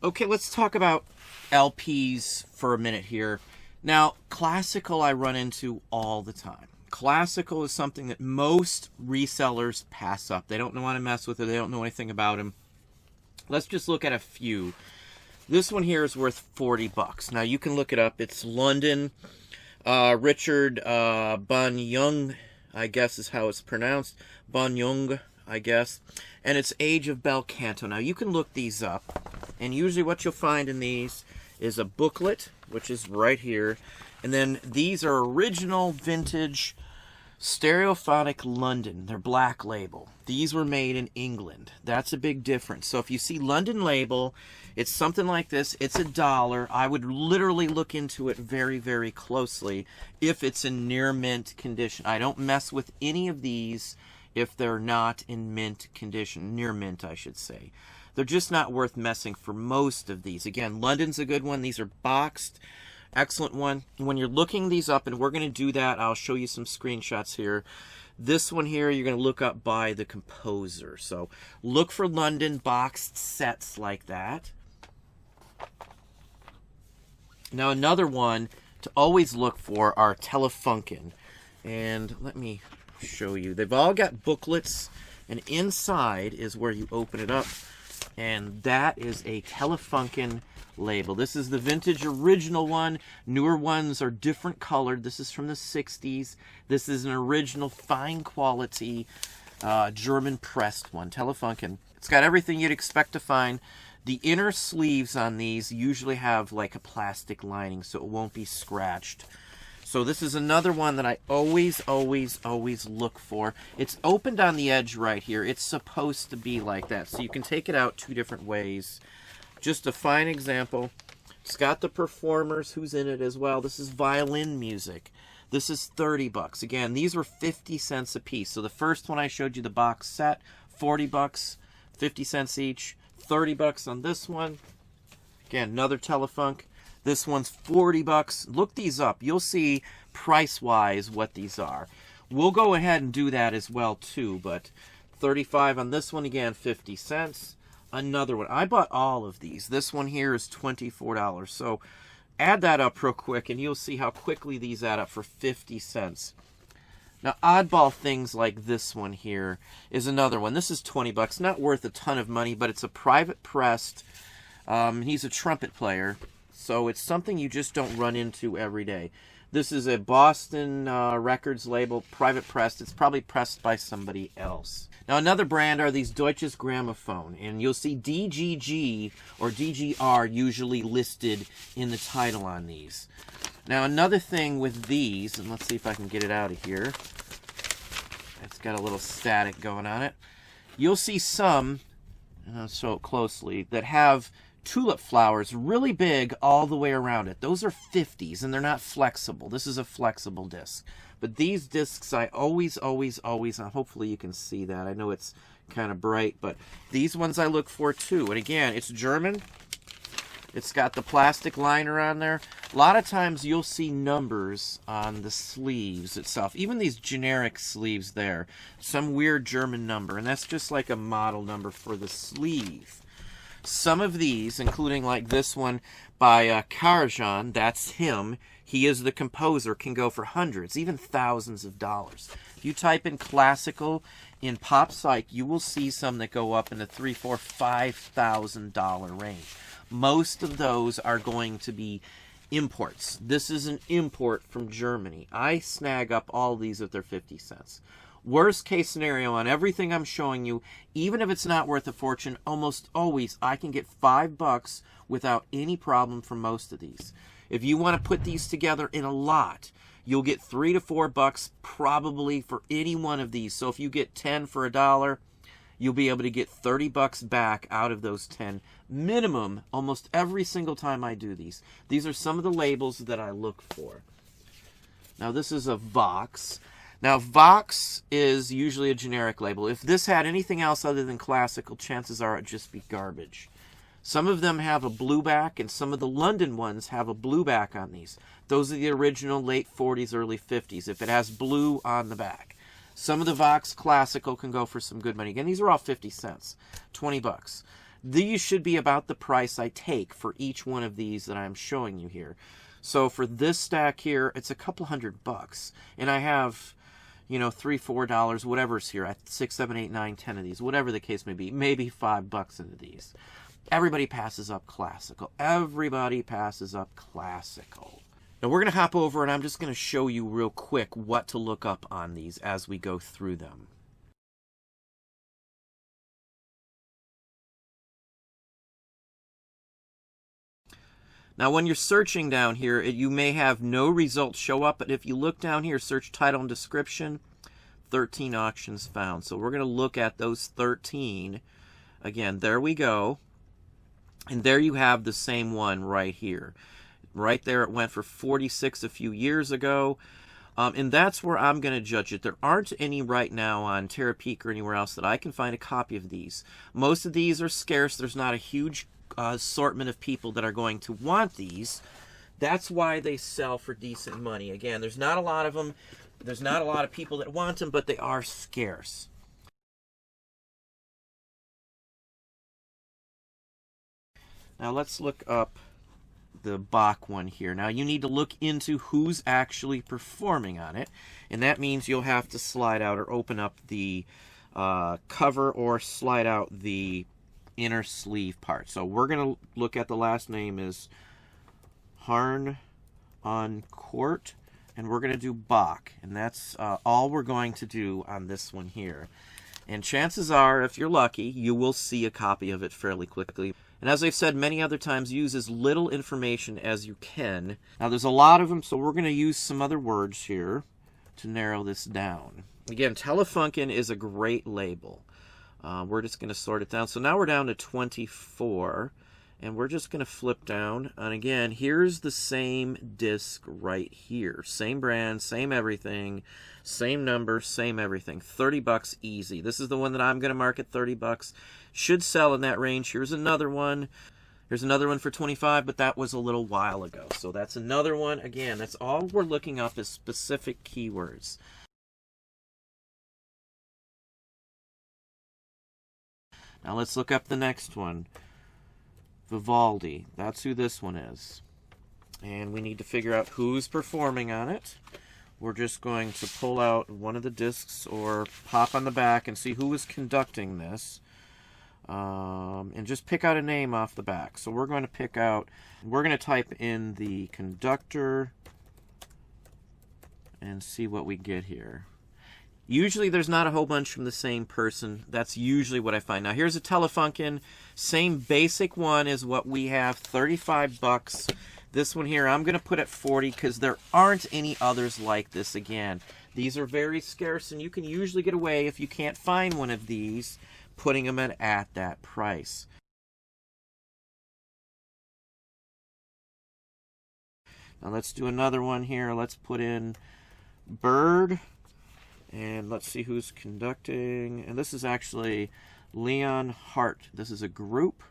Okay, let's talk about LPs for a minute here. Now, classical I run into all the time. Classical is something that most resellers pass up. They don't want to mess with it. They don't know anything about them. Let's just look at a few. This one here is worth 40 bucks. Now, you can look it up. It's London. Richard Banyung, I guess is how it's pronounced. Banyung, I guess. And it's Age of Bel Canto. Now, you can look these up. And usually what you'll find in these is a booklet, which is right here. And then these are original vintage Stereophonic London. They're black label. These were made in England. That's a big difference. So if you see London label, it's something like this. It's $1. I would literally look into it very, very closely if it's in near mint condition. I don't mess with any of these if they're not in mint condition. Near mint, I should say. They're just not worth messing for most of these. Again, London's a good one. These are boxed. Excellent one. When you're looking these up, and we're going to do that, I'll show you some screenshots here. This one here, you're going to look up by the composer. So look for London boxed sets like that. Now another one to always look for are Telefunken. And let me show you. They've all got booklets, and inside is where you open it up. And that is a Telefunken label. This is the vintage original one. Newer ones are different colored. This is from the 60s. This is an original fine quality German pressed one, Telefunken. It's got everything you'd expect to find. The inner sleeves on these usually have like a plastic lining so it won't be scratched. So this is another one that I always look for. It's opened on the edge right here. It's supposed to be like that. So you can take it out two different ways. Just a fine example. It's got the performers who's in it as well. This is violin music. This is 30 bucks. Again, these were 50 cents a piece. So the first one I showed you, the box set, 40 bucks, 50 cents each. 30 bucks on this one. Again, another Telefunk. This one's 40 bucks. Look these up. You'll see price-wise what these are. We'll go ahead and do that as well too, but 35 on this one, again, 50 cents. Another one. I bought all of these. This one here is $24. So add that up real quick and you'll see how quickly these add up for 50 cents. Now, oddball things like this one here is another one. This is 20 bucks. Not worth a ton of money, but it's a private pressed. He's a trumpet player. So it's something you just don't run into every day. This is a Boston Records label, private pressed. It's probably pressed by somebody else. Now another brand are these Deutsches Grammophon. And you'll see DGG or DGR usually listed in the title on these. Now another thing with these, and let's see if I can get it out of here. It's got a little static going on it. You'll see some, and I'll show it closely, that have tulip flowers really big all the way around it. Those are 50s and they're not flexible. This is a flexible disc. But these discs I always, and hopefully you can see that. I know it's kind of bright, but these ones I look for too. And again, it's German. It's got the plastic liner on there. A lot of times you'll see numbers on the sleeves itself. Even these generic sleeves there. Some weird German number. And that's just like a model number for the sleeve. Some of these, including like this one by Karajan, that's him. He is the composer, can go for hundreds, even thousands of dollars. If you type in classical in PopPsych, you will see some that go up in the $3,000, $4,000, $5,000 range. Most of those are going to be imports. This is an import from Germany. I snag up all these at their 50 cents. Worst case scenario on everything I'm showing you, even if it's not worth a fortune, almost always I can get $5 without any problem for most of these. If you want to put these together in a lot, you'll get $3 to $4 probably for any one of these. So if you get 10 for $1, you'll be able to get 30 bucks back out of those 10 minimum almost every single time I do these. These are some of the labels that I look for. Now this is a Vox. Now Vox is usually a generic label. If this had anything else other than classical, chances are it'd just be garbage. Some of them have a blue back, and some of the London ones have a blue back on these. Those are the original late 40s, early 50s, if it has blue on the back. Some of the Vox Classical can go for some good money. Again, these are all 50 cents, 20 bucks. these should be about the price I take for each one of these that I'm showing you here. So for this stack here, it's a couple $100, and I have, you know, $3, $4, whatever's here, 6, 7, 8, 9, 10 of these, whatever the case may be, maybe $5 into these. Everybody passes up classical. Everybody passes up classical. Now we're going to hop over, and I'm just going to show you real quick what to look up on these as we go through them. Now, when you're searching down here, you may have no results show up, but if you look down here, search title and description, 13 auctions found. So we're going to look at those 13. Again, there we go. And there you have the same one right here. Right there, it went for 46 a few years ago. And that's where I'm going to judge it. There aren't any right now on Terapeak or anywhere else that I can find a copy of these. Most of these are scarce. There's not a huge assortment of people that are going to want these. That's why they sell for decent money. Again, there's not a lot of them. There's not a lot of people that want them, but they are scarce. Now let's look up the Bach one here. Now you need to look into who's actually performing on it, and that means you'll have to slide out or open up the cover or slide out the inner sleeve part. So we're going to look at the last name is Harn on Court, and we're going to do Bach, and that's all we're going to do on this one here. And chances are, if you're lucky, you will see a copy of it fairly quickly. And as I've said many other times, use as little information as you can. Now there's a lot of them, so we're going to use some other words here to narrow this down. Again, Telefunken is a great label. We're just going to sort it down. So now we're down to 24, and we're just going to flip down. And again, here's the same disc right here. Same brand, same everything, same number, same everything. $30 easy. This is the one that I'm going to mark at $30. Should sell in that range. Here's another one. Here's another one for 25, but that was a little while ago. So that's another one. Again, that's all we're looking up is specific keywords. Now let's look up the next one. Vivaldi. That's who this one is. And we need to figure out who's performing on it. We're just going to pull out one of the discs or pop on the back and see who is conducting this. And just pick out a name off the back. So we're going to pick out, we're going to type in the conductor and see what we get here. Usually there's not a whole bunch from the same person. That's usually what I find. Now here's a Telefunken. Same basic one as what we have, $35. This one here I'm going to put at 40 because there aren't any others like this again. These are very scarce, and you can usually get away if you can't find one of these, putting them at that price. Now let's do another one here. Let's put in Bird. And let's see who's conducting. And this is actually Leon Hart. This is a group.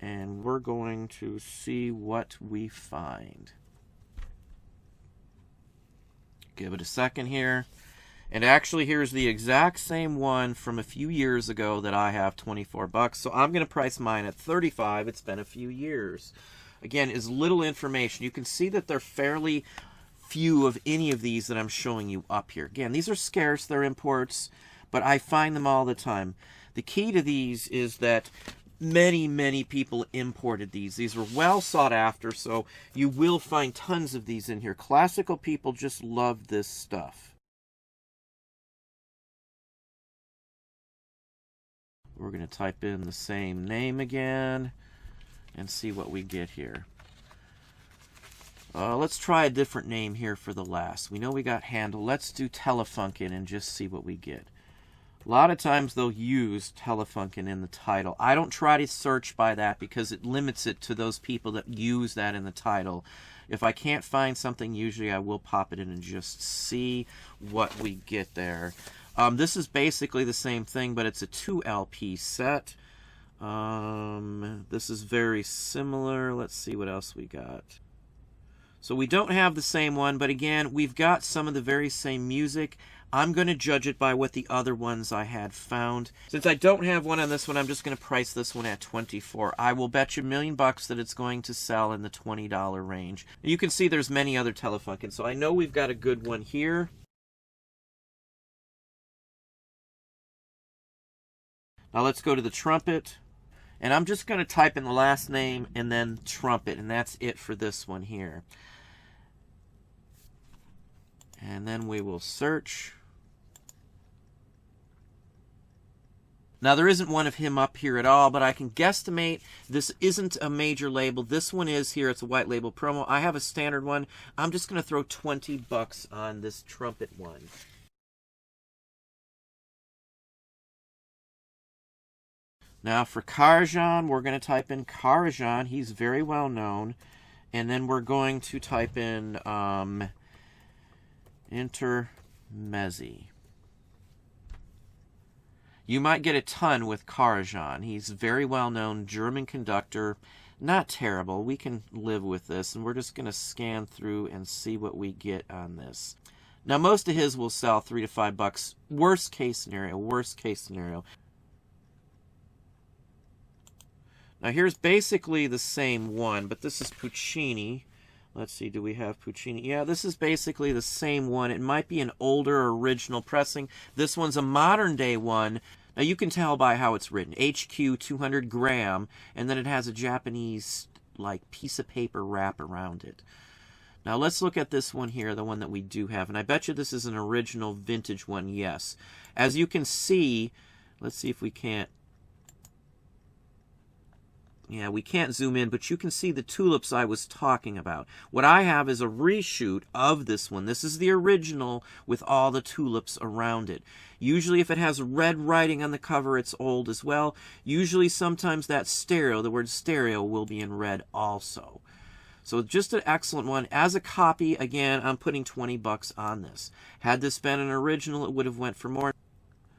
And we're going to see what we find. Give it a second here. And actually, here's the exact same one from a few years ago that I have, $24. So I'm going to price mine at $35. It's been a few years. Again, is little information. You can see that they're fairly few of any of these that I'm showing you up here. Again, these are scarce, they're imports, but I find them all the time. The key to these is that many people imported these. These were well sought after, so you will find tons of these in here. Classical people just love this stuff. We're going to type in the same name again and see what we get here. Let's try a different name here for the last. We know we got Handel. Let's do Telefunken and just see what we get. A lot of times they'll use Telefunken in the title. I don't try to search by that because it limits it to those people that use that in the title. If I can't find something, usually I will pop it in and just see what we get there. This is basically the same thing, but it's a 2 LP set. This is very similar. Let's see what else we got. So we don't have the same one, but again, we've got some of the very same music. I'm going to judge it by what the other ones I had found. Since I don't have one on this one, I'm just going to price this one at $24. I will bet you $1,000,000 that it's going to sell in the $20 range. You can see there's many other Telefunken, so I know we've got a good one here. Now let's go to the trumpet. And I'm just going to type in the last name and then trumpet, and that's it for this one here. And then we will search. Now there isn't one of him up here at all, but I can guesstimate this isn't a major label. This one is here. It's a white label promo. I have a standard one. I'm just going to throw $20 on this trumpet one. Now for Karajan, we're going to type in Karajan. He's very well known. And then we're going to type in Intermezzi. You might get a ton with Karajan. He's very well known, German conductor. Not terrible. We can live with this. And we're just going to scan through and see what we get on this. Now most of his will sell $3 to $5. Worst case scenario. Worst case scenario. Now here's basically the same one, but this is Puccini. Let's see, do we have Puccini? Yeah, this is basically the same one. It might be an older original pressing. This one's a modern day one. Now you can tell by how it's written. HQ 200 gram, and then it has a Japanese like piece of paper wrap around it. Now let's look at this one here, the one that we do have. And I bet you this is an original vintage one, yes. As you can see, let's see if we can't. Yeah, we can't zoom in, but you can see the tulips I was talking about. What I have is a reshoot of this one. This is the original with all the tulips around it. Usually if it has red writing on the cover, it's old as well. Usually sometimes that stereo, the word stereo, will be in red also. So just an excellent one. As a copy, again, I'm putting $20 on this. Had this been an original, it would have went for more.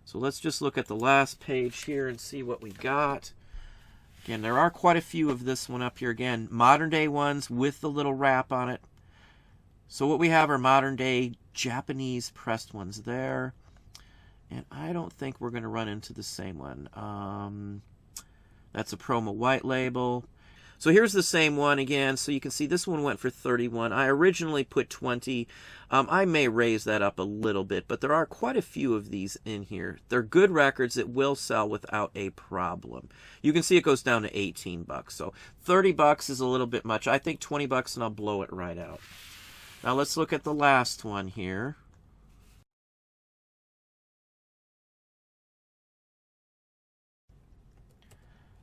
So let's just look at the last page here and see what we got. Again, there are quite a few of this one up here. Again, modern day ones with the little wrap on it. So what we have are modern day Japanese pressed ones there. And I don't think we're going to run into the same one. That's a promo white label. So here's the same one again. So you can see this one went for $31. I originally put $20. I may raise that up a little bit, but there are quite a few of these in here. They're good records. It will sell without a problem. You can see it goes down to $18. So $30 is a little bit much. I think $20 and I'll blow it right out. Now let's look at the last one here.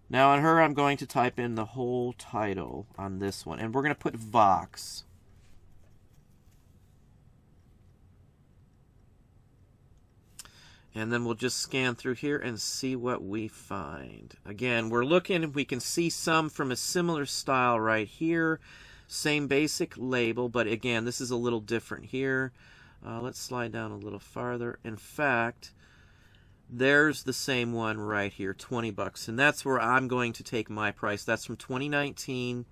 Now on her, I'm going to type in the whole title on this one. And we're going to put Vox. And then we'll just scan through here and see what we find. Again, we're looking, we can see some from a similar style right here. Same basic label, but again, this is a little different here. Let's slide down a little farther. In fact, there's the same one right here, $20. And that's where I'm going to take my price. That's from 2019.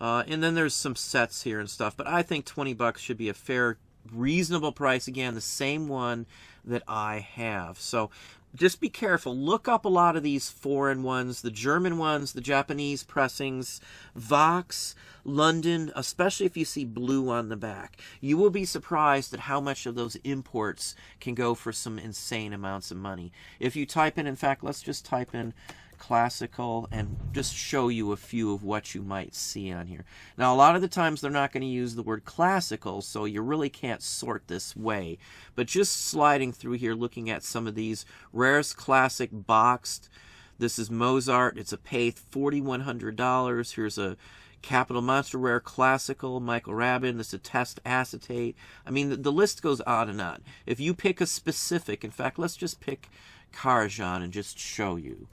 And then there's some sets here and stuff. But I think $20 should be a fair, reasonable price. Again, the same one that I have. So just be careful. Look up a lot of these foreign ones, the German ones, the Japanese pressings, Vox, London, especially if you see blue on the back. You will be surprised at how much of those imports can go for some insane amounts of money. If you type in fact, let's just type in classical and just show you a few of what you might see on here. Now, a lot of the times they're not going to use the word classical, so you really can't sort this way. But just sliding through here, looking at some of these, Rarest Classic boxed. This is Mozart. It's a Paith, $4,100. Here's a Capital Monster Rare Classical, Michael Rabin. This is a Test Acetate. I mean, the list goes on and on. If you pick a specific, in fact, let's just pick Karajan and just show you.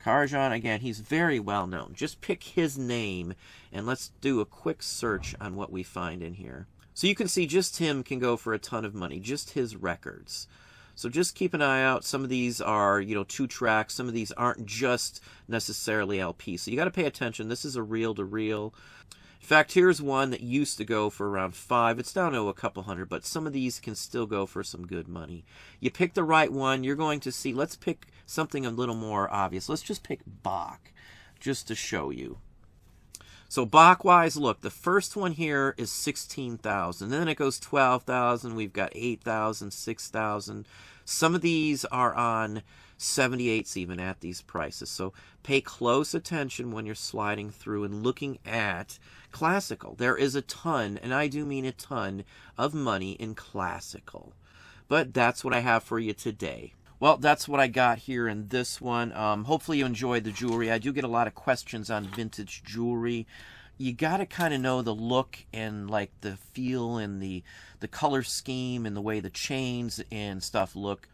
Karajan, again, he's very well known. Just pick his name, and let's do a quick search on what we find in here. So you can see just him can go for a ton of money, just his records. So just keep an eye out. Some of these are, 2 tracks. Some of these aren't just necessarily LP. So you got to pay attention. This is a reel-to-reel. In In fact, here's one that used to go for around $5. It's down to a couple hundred, but some of these can still go for some good money. You pick the right one, you're going to see, let's pick something a little more obvious. Let's just pick Bach, just to show you. So Bach-wise, look, the first one here is 16,000. Then it goes 12,000. We've got 8,000, 6,000. Some of these are on 78s even at these prices. So pay close attention when you're sliding through and looking at classical. There is a ton, and I do mean a ton, of money in classical. But that's what I have for you today. Well, that's what I got here in this one. Hopefully you enjoyed the jewelry. I do get a lot of questions on vintage jewelry. You got to kind of know the look and like the feel and the color scheme and the way the chains and stuff look.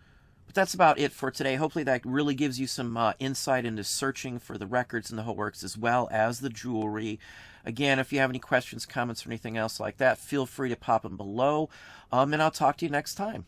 But that's about it for today. Hopefully that really gives you some insight into searching for the records and the whole works as well as the jewelry. Again, if you have any questions, comments, or anything else like that, feel free to pop them below. And I'll talk to you next time.